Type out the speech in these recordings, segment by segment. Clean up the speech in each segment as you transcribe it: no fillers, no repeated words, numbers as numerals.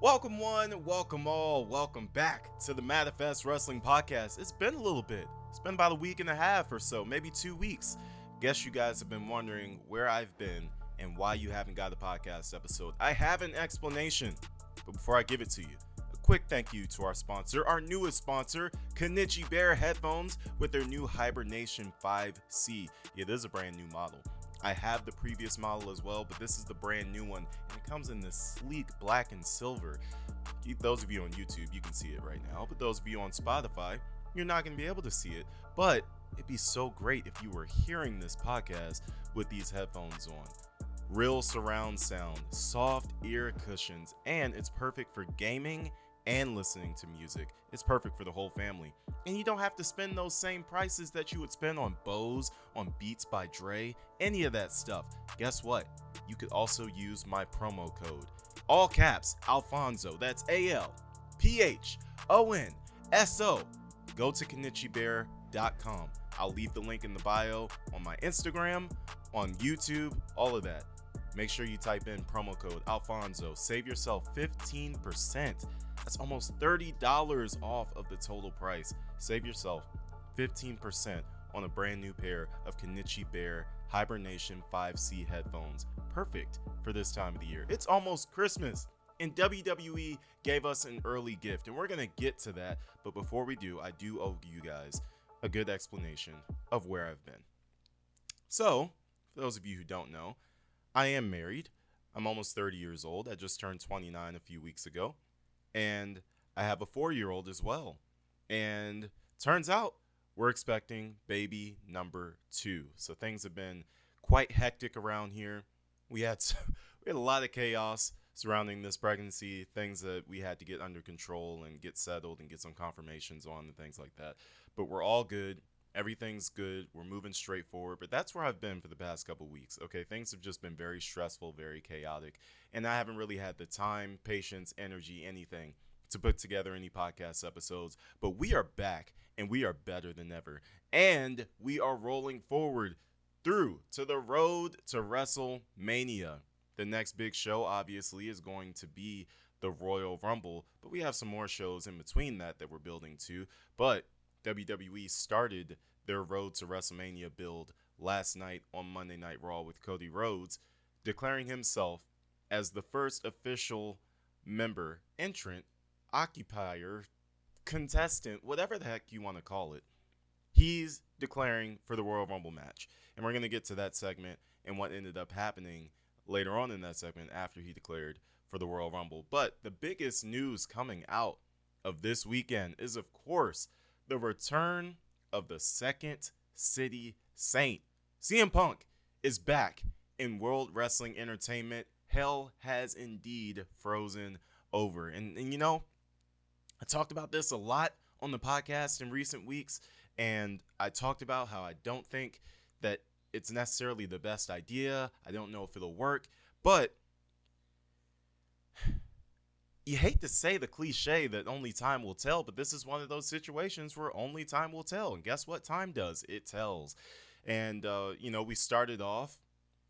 Welcome one, welcome all, welcome back to the Manifest Wrestling Podcast. It's been a little bit. It's been about a week and a half or so, maybe 2 weeks. Guess you guys have been wondering where I've been and why you haven't got a podcast episode. I have an explanation, but before I give it to you, a quick thank you to our sponsor, our newest sponsor, Kenichi Bear Headphones with their new Hibernation 5C. Yeah, this is a brand new model. I have the previous model as well, but this is the brand new one, and it comes in this sleek black and silver. Those of you on YouTube, you can see it right now, but those of you on Spotify, you're not going to be able to see it. But it'd be so great if you were hearing this podcast with these headphones on. Real surround sound, soft ear cushions, and it's perfect for gaming and listening to music. It's perfect for the whole family. And you don't have to spend those same prices that you would spend on Bose, on Beats by Dre, any of that stuff. Guess what? You could also use my promo code. All caps, Alfonso. That's ALPHONSO. Go to KenichiBear.com. I'll leave the link in the bio on my Instagram, on YouTube, all of that. Make sure you type in promo code Alfonso. Save yourself 15%. That's almost $30 off of the total price. Save yourself 15% on a brand new pair of Kenichi Bear Hibernation 5C headphones. Perfect for this time of the year. It's almost Christmas, and WWE gave us an early gift, and we're going to get to that. But before we do, I do owe you guys a good explanation of where I've been. So, for those of you who don't know, I am married. I'm almost 30 years old. I just turned 29 a few weeks ago. And I have a 4-year-old as well. And turns out we're expecting baby number 2. So things have been quite hectic around here. We had a lot of chaos surrounding this pregnancy, things that we had to get under control and get settled and get some confirmations on and things like that. But we're all good. Everything's good. We're moving straight forward. But that's where I've been for the past couple weeks. Okay, things have just been very stressful, very chaotic. And I haven't really had the time, patience, energy, anything to put together any podcast episodes. But we are back, and we are better than ever. And we are rolling forward through to the road to WrestleMania. The next big show, obviously, is going to be the Royal Rumble. But we have some more shows in between that we're building to. But WWE started their road to WrestleMania build last night on Monday Night Raw with Cody Rhodes, declaring himself as the first official member, entrant, occupier, contestant, whatever the heck you want to call it. He's declaring for the Royal Rumble match. And we're going to get to that segment and what ended up happening later on in that segment after he declared for the Royal Rumble. But the biggest news coming out of this weekend is, of course, the return of the Second City Saint. CM Punk is back in World Wrestling Entertainment. Hell has indeed frozen over. And you know, I talked about this a lot on the podcast in recent weeks, and I talked about how I don't think that it's necessarily the best idea. I don't know if it'll work, but you hate to say the cliche that only time will tell, but this is one of those situations where only time will tell. And guess what time does? It tells. And, we started off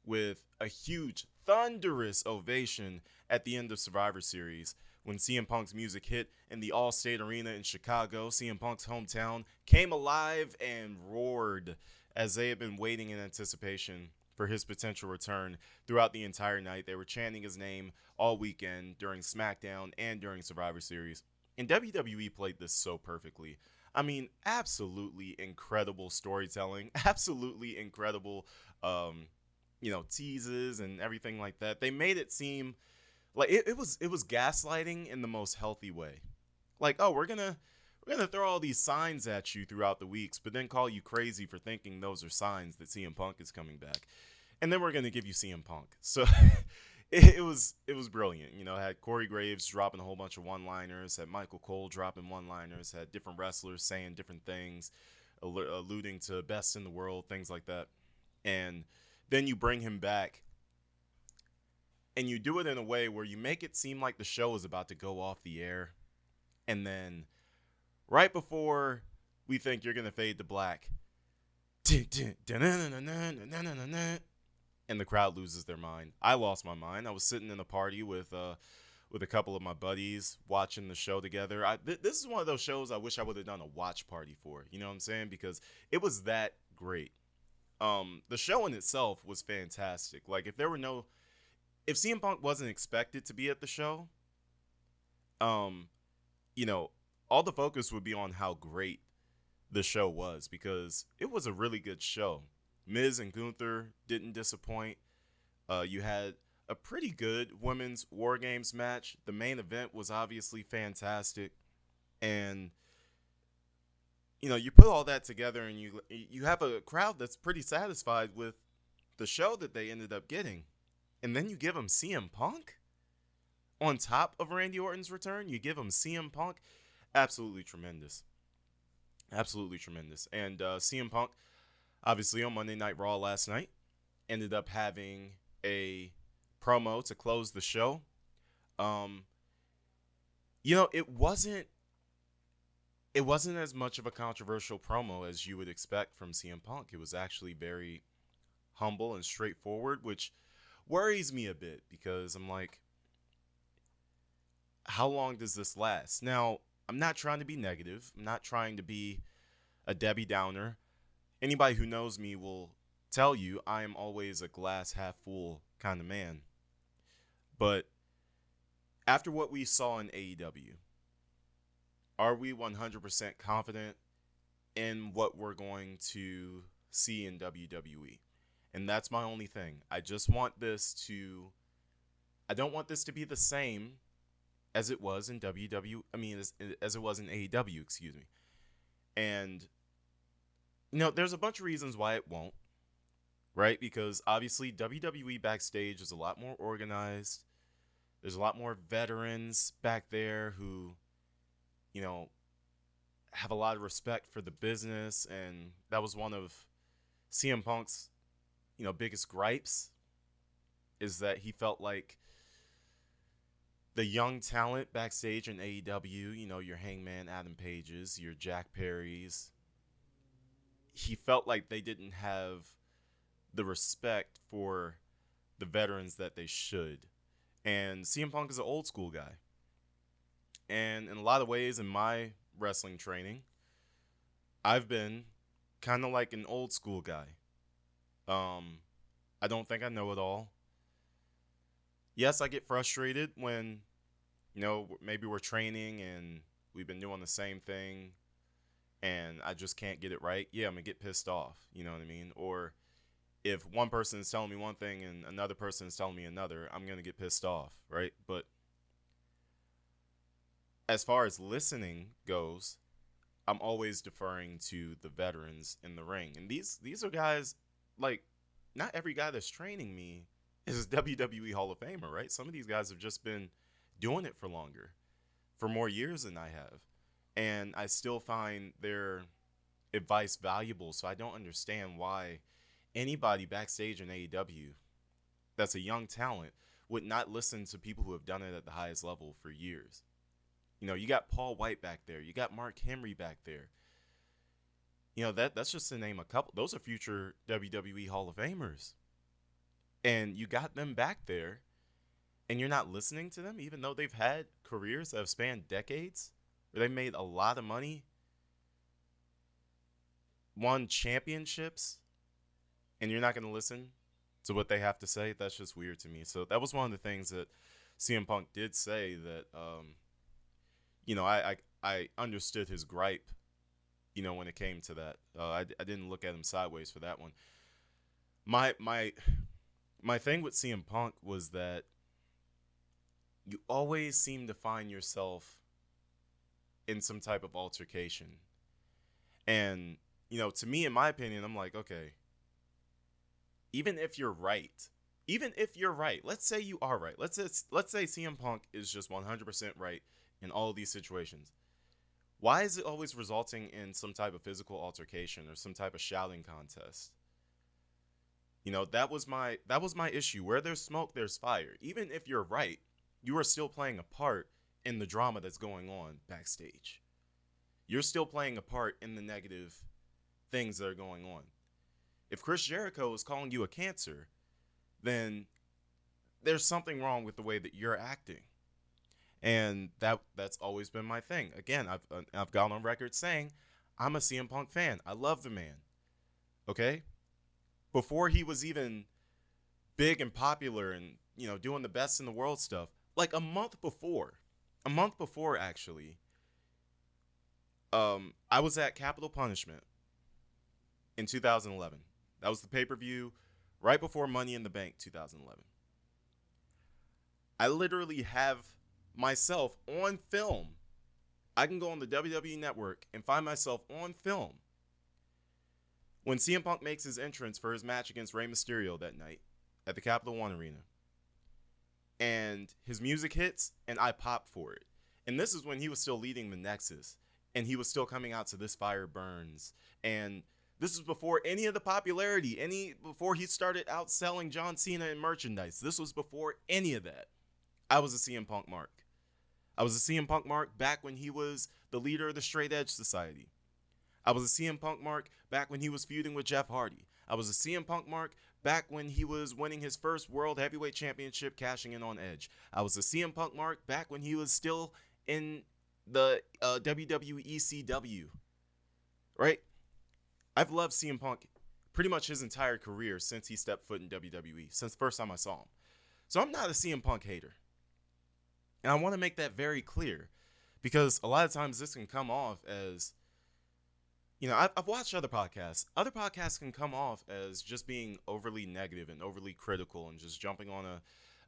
with a huge, thunderous ovation at the end of Survivor Series when CM Punk's music hit in the Allstate Arena in Chicago. CM Punk's hometown came alive and roared as they had been waiting in anticipation for his potential return throughout the entire night. They were chanting his name all weekend during SmackDown and during Survivor Series. And WWE played this so perfectly. I mean, absolutely incredible storytelling, absolutely incredible, teases and everything like that. They made it seem like it was gaslighting in the most healthy way. Like, oh, we're gonna throw all these signs at you throughout the weeks, but then call you crazy for thinking those are signs that CM Punk is coming back. And then we're going to give you CM Punk. So it was brilliant. Had Corey Graves dropping a whole bunch of one-liners, had Michael Cole dropping one-liners, had different wrestlers saying different things, alluding to best in the world, things like that. And then you bring him back, and you do it in a way where you make it seem like the show is about to go off the air, and then right before we think you're going to fade to black, and the crowd loses their mind. I lost my mind. I was sitting in a party with with a couple of my buddies watching the show together. This is one of those shows I wish I would have done a watch party for. You know what I'm saying? Because it was that great. The show in itself was fantastic. Like if CM Punk wasn't expected to be at the show, um, you know, all the focus would be on how great the show was because it was a really good show. Miz and Gunther didn't disappoint. You had a pretty good women's War Games match. The main event was obviously fantastic, and you put all that together, and you have a crowd that's pretty satisfied with the show that they ended up getting, and then you give them CM Punk on top of Randy Orton's return. You give them CM Punk, absolutely tremendous, absolutely tremendous. And CM Punk, obviously on Monday Night Raw last night, ended up having a promo to close the show. It wasn't as much of a controversial promo as you would expect from CM Punk. It was actually very humble and straightforward, which worries me a bit because I'm like, how long does this last? Now, I'm not trying to be negative. I'm not trying to be a Debbie Downer. Anybody who knows me will tell you I am always a glass half full kind of man. But after what we saw in AEW, are we 100% confident in what we're going to see in WWE? And that's my only thing. I don't want this to be the same as it was in WWE. I mean, as it was in AEW, excuse me. And, there's a bunch of reasons why it won't, right? Because obviously WWE backstage is a lot more organized. There's a lot more veterans back there who, have a lot of respect for the business. And that was one of CM Punk's, biggest gripes, is that he felt like the young talent backstage in AEW, your Hangman Adam Pages, your Jack Perrys, he felt like they didn't have the respect for the veterans that they should. And CM Punk is an old school guy. And in a lot of ways, in my wrestling training, I've been kind of like an old school guy. I don't think I know it all. Yes, I get frustrated when, maybe we're training and we've been doing the same thing and I just can't get it right. Yeah, I'm going to get pissed off. You know what I mean? Or if one person is telling me one thing and another person is telling me another, I'm going to get pissed off, right? But as far as listening goes, I'm always deferring to the veterans in the ring. And these are guys, like, not every guy that's training me is a WWE Hall of Famer, right? Some of these guys have just been doing it for longer, for more years than I have. And I still find their advice valuable. So I don't understand why anybody backstage in AEW that's a young talent would not listen to people who have done it at the highest level for years. You got Paul White back there. You got Mark Henry back there. That's just to name a couple. Those are future WWE Hall of Famers. And you got them back there, and you're not listening to them, even though they've had careers that have spanned decades, where they made a lot of money, won championships, and you're not going to listen to what they have to say. That's just weird to me. So that was one of the things that CM Punk did say that, I understood his gripe, when it came to that. I didn't look at him sideways for that one. My thing with CM Punk was that you always seem to find yourself in some type of altercation. And, to me, in my opinion, I'm like, okay, even if you're right, let's say you are right. Let's say CM Punk is just 100% right in all of these situations. Why is it always resulting in some type of physical altercation or some type of shouting contest? That was my issue. Where there's smoke, there's fire. Even if you're right, you are still playing a part in the drama that's going on backstage. You're still playing a part in the negative things that are going on. If Chris Jericho is calling you a cancer, then there's something wrong with the way that you're acting. And that's always been my thing. Again, I've gone on record saying I'm a CM Punk fan. I love the man. Okay? Before he was even big and popular and, doing the best in the world stuff, like a month before actually, I was at Capital Punishment in 2011. That was the pay-per-view right before Money in the Bank 2011. I literally have myself on film. I can go on the WWE Network and find myself on film when CM Punk makes his entrance for his match against Rey Mysterio that night at the Capital One Arena. And his music hits, and I pop for it. And this is when he was still leading the Nexus, and he was still coming out to This Fire Burns. And this was before any of the popularity, before he started outselling John Cena in merchandise. This was before any of that. I was a CM Punk mark. I was a CM Punk mark back when he was the leader of the Straight Edge Society. I was a CM Punk mark back when he was feuding with Jeff Hardy. I was a CM Punk mark back when he was winning his first World Heavyweight Championship, cashing in on Edge. I was a CM Punk mark back when he was still in the WWE ECW. Right? I've loved CM Punk pretty much his entire career since he stepped foot in WWE, since the first time I saw him. So I'm not a CM Punk hater. And I want to make that very clear, because a lot of times this can come off as, I've watched other podcasts. Other podcasts can come off as just being overly negative and overly critical and just jumping on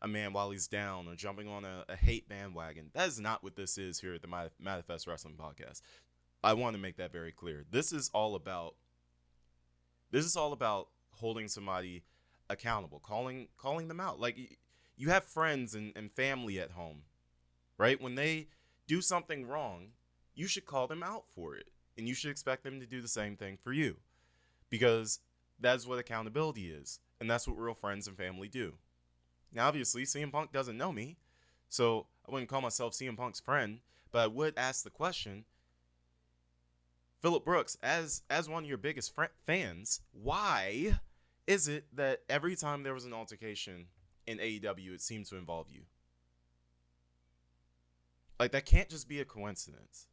a man while he's down or jumping on a hate bandwagon. That is not what this is here at the Manifest Wrestling Podcast. I want to make that very clear. This is all about holding somebody accountable, calling them out. Like, you have friends and family at home, right? When they do something wrong, you should call them out for it. And you should expect them to do the same thing for you, because that's what accountability is. And that's what real friends and family do. Now, obviously, CM Punk doesn't know me, so I wouldn't call myself CM Punk's friend, but I would ask the question, Phillip Brooks, as one of your biggest fans, why is it that every time there was an altercation in AEW, it seemed to involve you? Like, that can't just be a coincidence.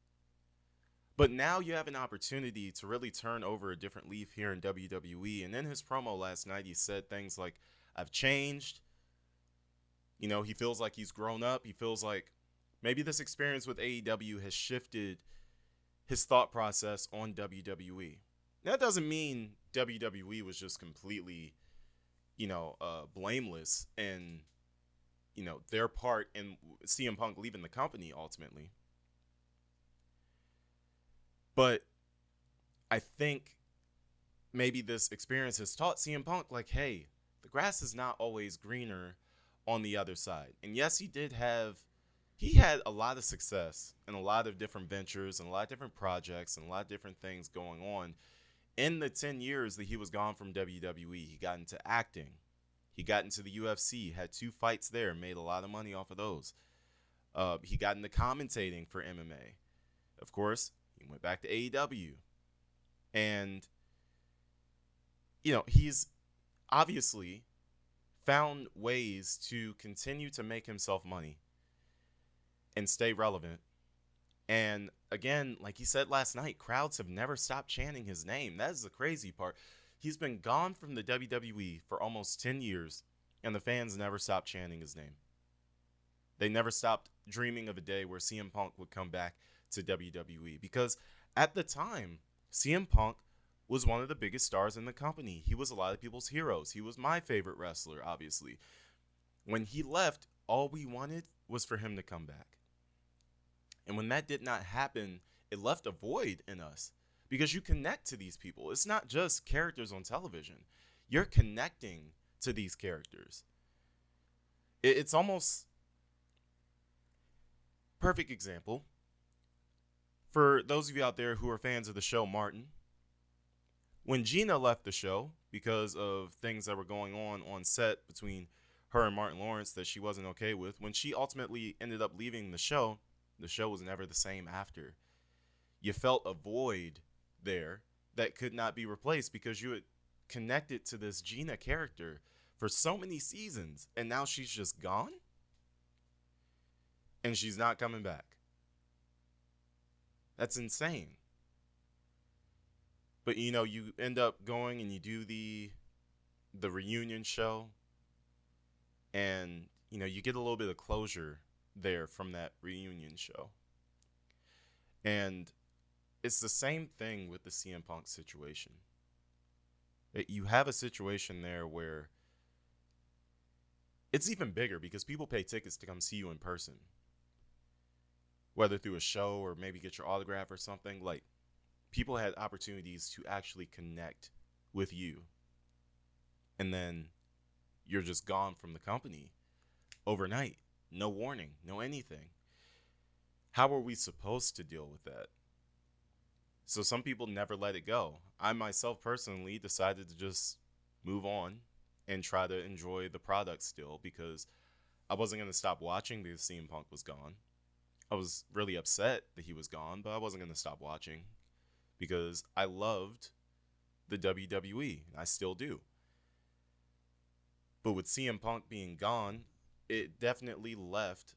But now you have an opportunity to really turn over a different leaf here in WWE. And in his promo last night, he said things like, I've changed. He feels like he's grown up. He feels like maybe this experience with AEW has shifted his thought process on WWE. That doesn't mean WWE was just completely, blameless in, their part in CM Punk leaving the company ultimately. But I think maybe this experience has taught CM Punk, like, hey, the grass is not always greener on the other side. And yes, he had a lot of success and a lot of different ventures and a lot of different projects and a lot of different things going on in the 10 years that he was gone from WWE. He got into acting. He got into the UFC, had 2 fights there, made a lot of money off of those. He got into commentating for MMA. Of course, he went back to AEW. And, he's obviously found ways to continue to make himself money and stay relevant. And again, like he said last night, crowds have never stopped chanting his name. That is the crazy part. He's been gone from the WWE for almost 10 years, and the fans never stopped chanting his name. They never stopped dreaming of a day where CM Punk would come back to WWE, because at the time, CM Punk was one of the biggest stars in the company. He was a lot of people's heroes. He was my favorite wrestler, obviously. When he left, all we wanted was for him to come back. And when that did not happen, it left a void in us, because you connect to these people. It's not just characters on television. You're connecting to these characters. It's almost perfect example. For those of you out there who are fans of the show Martin, when Gina left the show because of things that were going on set between her and Martin Lawrence that she wasn't okay with, when she ultimately ended up leaving the show was never the same after. You felt a void there that could not be replaced, because you had connected to this Gina character for so many seasons, and now she's just gone? and she's not coming back. That's insane. But you end up going and you do the reunion show, and you get a little bit of closure there from that reunion show. And it's the same thing with the CM Punk situation. You have a situation there where it's even bigger because people pay tickets to come see you in person, whether through a show or maybe get your autograph or something. Like, people had opportunities to actually connect with you, and then you're just gone from the company overnight. No warning, no anything. How are we supposed to deal with that? So some people never let it go. I myself personally decided to just move on and try to enjoy the product still, because I wasn't going to stop watching because CM Punk was gone. I was really upset that he was gone, but I wasn't going to stop watching because I loved the WWE. I still do. But with CM Punk being gone, it definitely left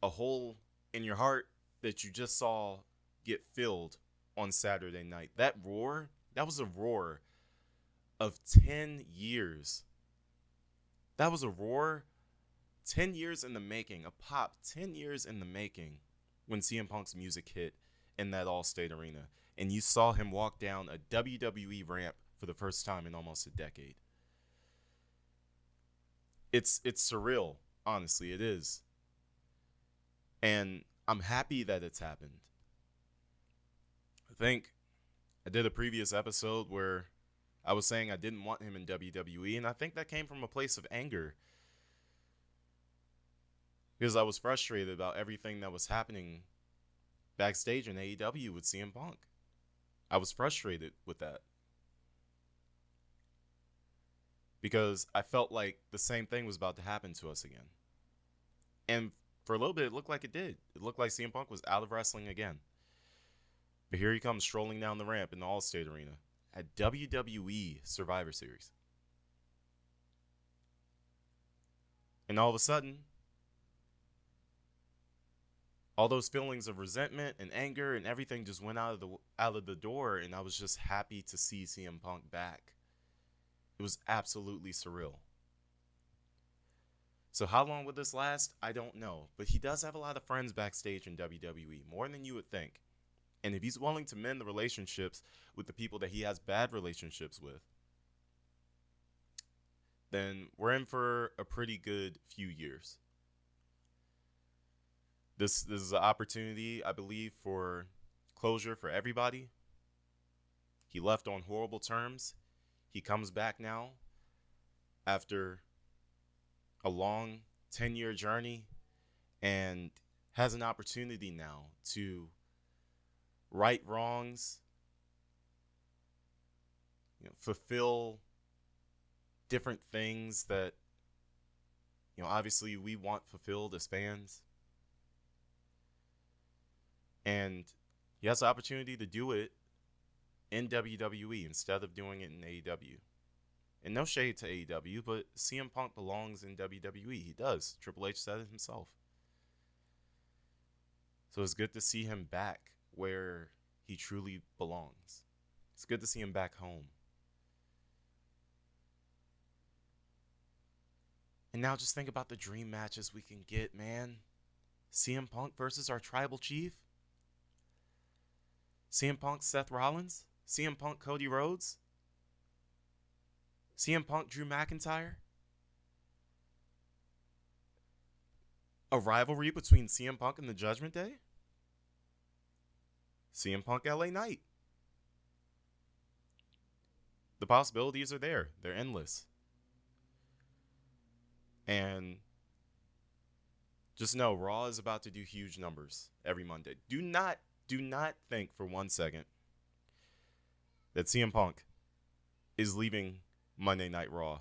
a hole in your heart that you just saw get filled on Saturday night. That roar, that was a roar of 10 years. That was a roar 10 years in the making, a pop 10 years in the making when CM Punk's music hit in that All-State Arena. And you saw him walk down a WWE ramp for the first time in almost a decade. It's surreal, honestly, it is. And I'm happy that it's happened. I think I did a previous episode where I was saying I didn't want him in WWE, and I think that came from a place of anger, because I was frustrated about everything that was happening backstage in AEW with CM Punk. I was frustrated with that because I felt like the same thing was about to happen to us again. And for a little bit, it looked like it did. It looked like CM Punk was out of wrestling again. But here he comes strolling down the ramp in the All-State Arena at WWE Survivor Series. And all of a sudden, all those feelings of resentment and anger and everything just went out of the door, and I was just happy to see CM Punk back. It was absolutely surreal. So how long will this last? I don't know. But he does have a lot of friends backstage in WWE, more than you would think. And if he's willing to mend the relationships with the people that he has bad relationships with, then we're in for a pretty good few years. This is an opportunity, I believe, for closure for everybody. He left on horrible terms. He comes back now after a long 10-year journey and has an opportunity now to right wrongs, fulfill different things that, obviously we want fulfilled as fans. And he has the opportunity to do it in WWE instead of doing it in AEW. And no shade to AEW, but CM Punk belongs in WWE. He does. Triple H said it himself. So it's good to see him back where he truly belongs. It's good to see him back home. And now just think about the dream matches we can get, man. CM Punk versus our tribal chief. CM Punk Seth Rollins. CM Punk Cody Rhodes. CM Punk Drew McIntyre. A rivalry between CM Punk and the Judgment Day. CM Punk LA Knight. The possibilities are there. They're endless. And just know Raw is about to do huge numbers every Monday. Do not think for 1 second that CM Punk is leaving Monday Night Raw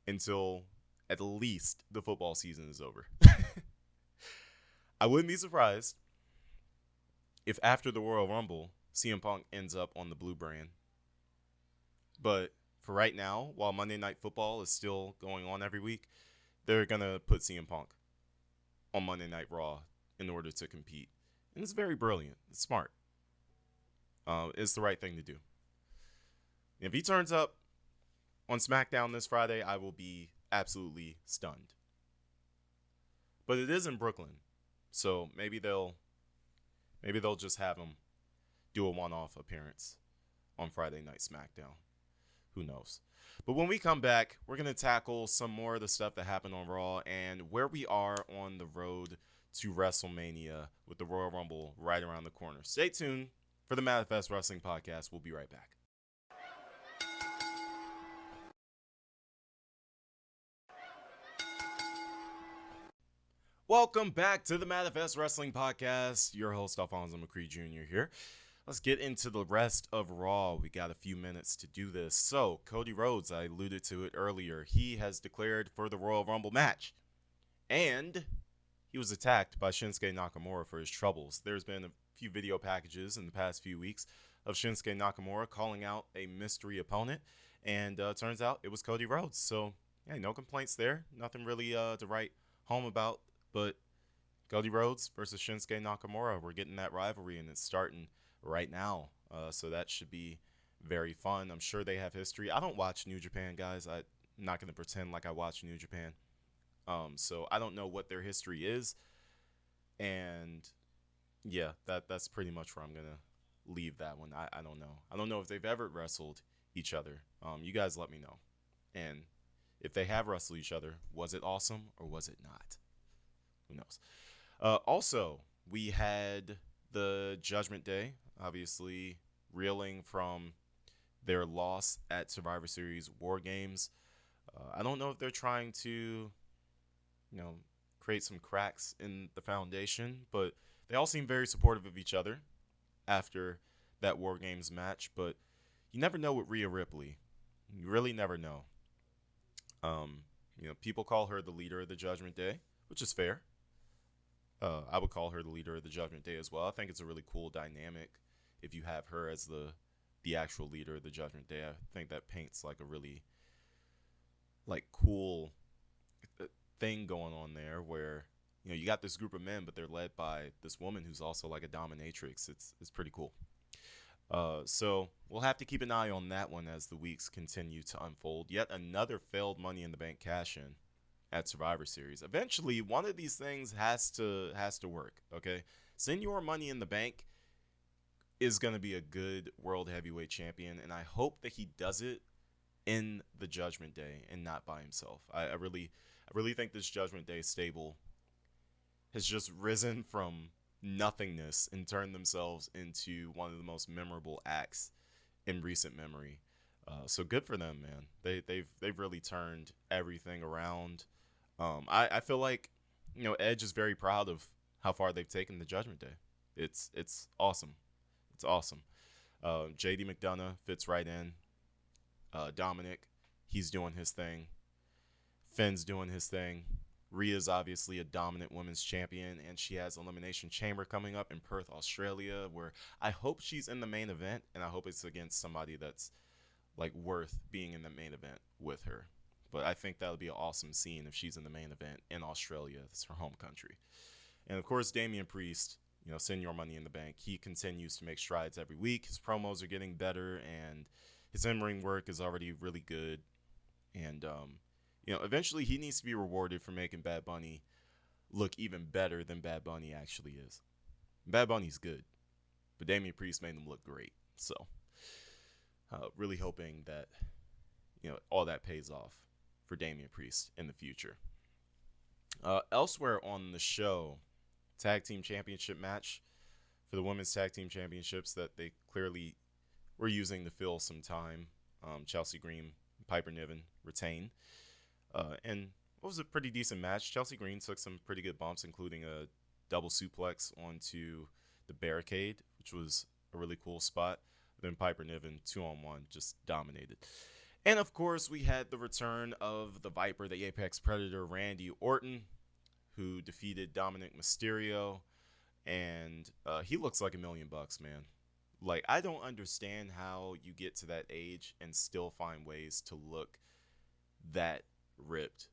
until at least the football season is over. I wouldn't be surprised if after the Royal Rumble, CM Punk ends up on the blue brand. But for right now, while Monday Night Football is still going on every week, they're going to put CM Punk on Monday Night Raw in order to compete. And it's very brilliant. It's smart. It's the right thing to do. If he turns up on SmackDown this Friday, I will be absolutely stunned. But it is in Brooklyn, so maybe they'll just have him do a one-off appearance on Friday Night SmackDown. Who knows? But when we come back, we're going to tackle some more of the stuff that happened on Raw and where we are on the road to WrestleMania with the Royal Rumble right around the corner. Stay tuned for the Manifest Wrestling Podcast. We'll be right back. Welcome back to the Manifest Wrestling Podcast. Your host, Alfonso McCree Jr. here. Let's get into the rest of Raw. We got a few minutes to do this. So, Cody Rhodes, I alluded to it earlier. He has declared for the Royal Rumble match. And he was attacked by Shinsuke Nakamura for his troubles. There's been a few video packages in the past few weeks of Shinsuke Nakamura calling out a mystery opponent. And turns out it was Cody Rhodes. So, yeah, no complaints there. Nothing really to write home about. But Cody Rhodes versus Shinsuke Nakamura, we're getting that rivalry, and it's starting right now. So that should be very fun. I'm sure they have history. I don't watch New Japan, guys. I'm not going to pretend like I watch New Japan. So I don't know what their history is. And yeah, that's pretty much where I'm going to leave that one. I don't know. I don't know if they've ever wrestled each other. You guys let me know. And if they have wrestled each other, was it awesome or was it not? Who knows? Also, we had the Judgment Day, obviously reeling from their loss at Survivor Series War Games. I don't know if they're trying to, create some cracks in the foundation, but they all seem very supportive of each other after that War Games match. But you never know with Rhea Ripley. You really never know. People call her the leader of the Judgment Day, which is fair. I would call her the leader of the Judgment Day as well. I think it's a really cool dynamic if you have her as the actual leader of the Judgment Day. I think that paints like a really cool thing going on there where you got this group of men, but they're led by this woman who's also like a dominatrix. It's pretty cool. So we'll have to keep an eye on that one as the weeks continue to unfold. Yet another failed Money in the Bank cash-in at Survivor Series. Eventually, one of these things has to work, okay? Senior Money in the Bank is going to be a good World Heavyweight Champion, and I hope that he does it in the Judgment Day and not by himself. I really think this Judgment Day stable has just risen from nothingness and turned themselves into one of the most memorable acts in recent memory. So good for them, man. They've really turned everything around. I feel like Edge is very proud of how far they've taken the Judgment Day. It's awesome. It's awesome. JD McDonough fits right in. Dominic, he's doing his thing. Finn's doing his thing. Rhea's obviously a dominant women's champion, and she has Elimination Chamber coming up in Perth, Australia, where I hope she's in the main event, and I hope it's against somebody that's worth being in the main event with her. But I think that would be an awesome scene if she's in the main event in Australia. It's her home country. And of course, Damian Priest, Senior Money in the Bank. He continues to make strides every week. His promos are getting better, and his in-ring work is already really good. And, eventually he needs to be rewarded for making Bad Bunny look even better than Bad Bunny actually is. Bad Bunny's good, but Damian Priest made him look great. So, really hoping that, all that pays off for Damian Priest in the future. Elsewhere on the show, Tag Team Championship match for the Women's Tag Team Championships that they clearly were using to fill some time. Chelsea Green, Piper Niven retain. And it was a pretty decent match. Chelsea Green took some pretty good bumps, including a double suplex onto the barricade, which was a really cool spot. Then Piper Niven, 2-on-1, just dominated. And, of course, we had the return of the Viper, the Apex Predator, Randy Orton, who defeated Dominic Mysterio. And he looks like $1 million, man. I don't understand how you get to that age and still find ways to look that ripped.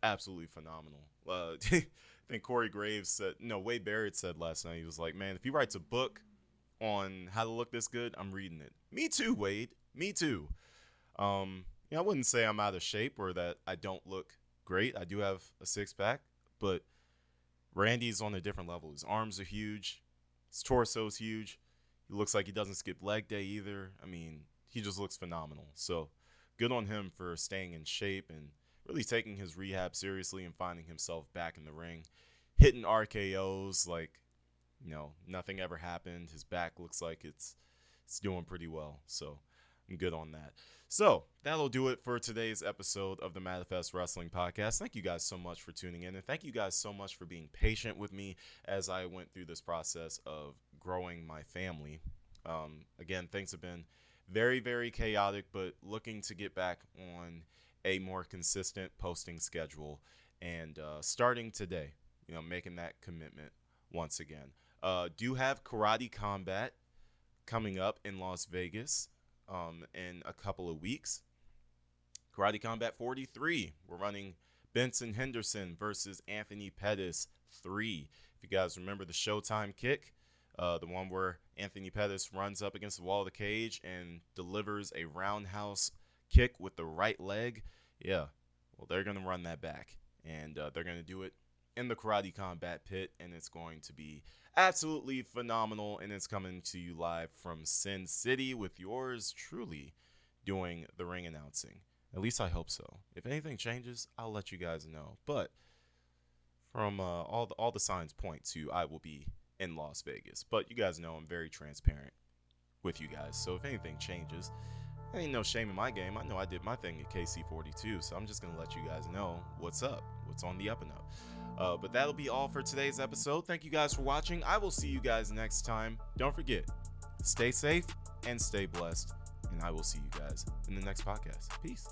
absolutely phenomenal. I think Corey Graves said, no, Wade Barrett said last night, he was like, man, if he writes a book on how to look this good, I'm reading it. Me too, Wade. Me too. I wouldn't say I'm out of shape or that I don't look great. I do have a six pack, but Randy's on a different level. His arms are huge. His torso's huge. He looks like he doesn't skip leg day either. I mean, he just looks phenomenal. So good on him for staying in shape and really taking his rehab seriously and finding himself back in the ring, hitting RKOs like, nothing ever happened. His back looks like it's doing pretty well. So I'm good on that. So that'll do it for today's episode of the Manifest Wrestling Podcast. Thank you guys so much for tuning in, and thank you guys so much for being patient with me as I went through this process of growing my family. Again, things have been very, very chaotic, but looking to get back on a more consistent posting schedule and starting today, making that commitment once again. Do have Karate Combat coming up in Las Vegas in a couple of weeks. Karate Combat 43. We're running Benson Henderson versus Anthony Pettis 3. If you guys remember the Showtime kick, the one where Anthony Pettis runs up against the wall of the cage and delivers a roundhouse kick with the right leg. Yeah, well, they're going to run that back, and they're going to do it in the Karate Combat pit, and it's going to be absolutely phenomenal, and it's coming to you live from Sin City with yours truly doing the ring announcing. At least I hope so. If anything changes, I'll let you guys know. But from all the signs point to I will be in Las Vegas. But you guys know I'm very transparent with you guys. So if anything changes, ain't no shame in my game. I know I did my thing at KC42, so I'm just going to let you guys know what's up, what's on the up and up. But that'll be all for today's episode. Thank you guys for watching. I will see you guys next time. Don't forget, stay safe and stay blessed. And I will see you guys in the next podcast. Peace.